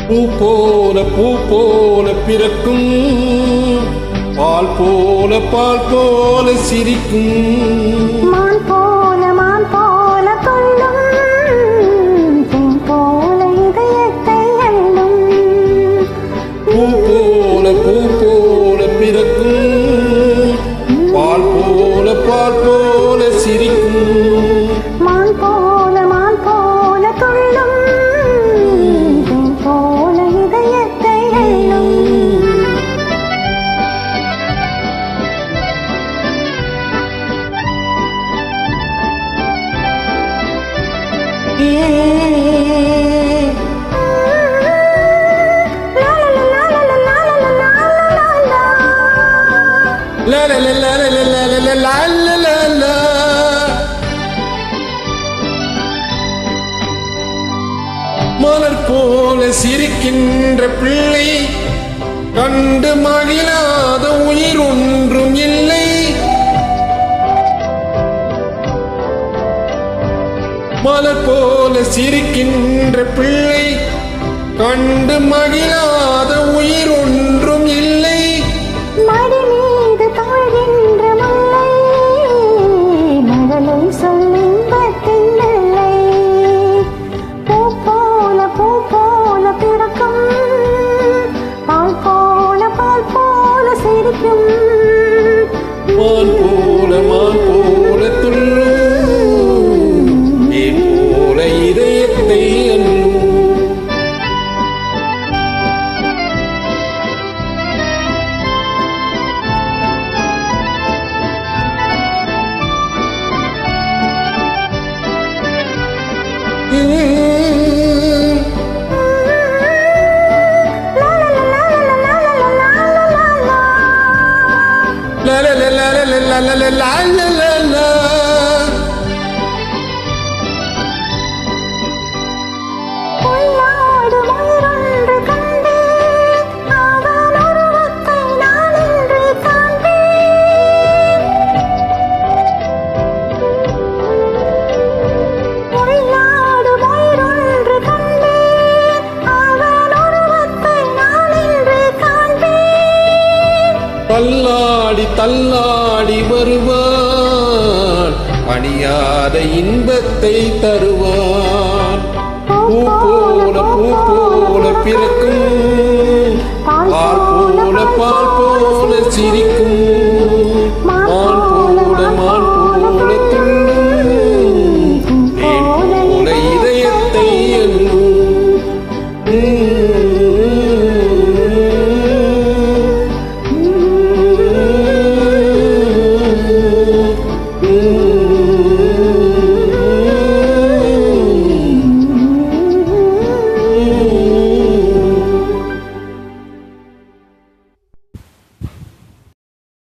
பூ போல பிறக்கும், பால் போல சிரிக்கும். மான் போல கொள்ளும், தேன் போல இதயத்தை அள்ளும். பூ போல பிறக்கும், பால் போல சிரிக்கும். மான் போல கொள்ளும், தேன் போல இதயத்தை அள்ளும். La la la la la la la la la la la la. மலர் போல சிரிக்கின்ற பிள்ளை கண்டு மகிழாத உயிர் ஒன்றும் இல்லை. மலர் போல சிரிக்கின்ற பிள்ளை கண்டு மகிழாத உயிர் ஒன்றும் இல்லை. மடி மீது தாழ்கின்ற முல்லை, மகளை சொல்லின்பத்தின் இல்லை. பூ போல பிறக்கும், பால் போல சிரிக்கும். மான் போல துள்ளும், தேன் போல இதயத்தை அள்ளும். La la la la la la la la la la la la. பொய்யாடு மயிரொன்று கண்டேன், அவன் உருவத்தை நான் இன்று காண்பேன். பொய்யாடு மயிரொன்று கண்டேன், அவன் உருவத்தை நான் இன்று காண்பேன். தள்ளாடி வருவான், அணியாத இன்பத்தை தருவான். பூ போல பிறக்கும், பால் போல சிரிக்கும். மான் போல துள்ளும், தேன் போல இதயத்தை அள்ளும்.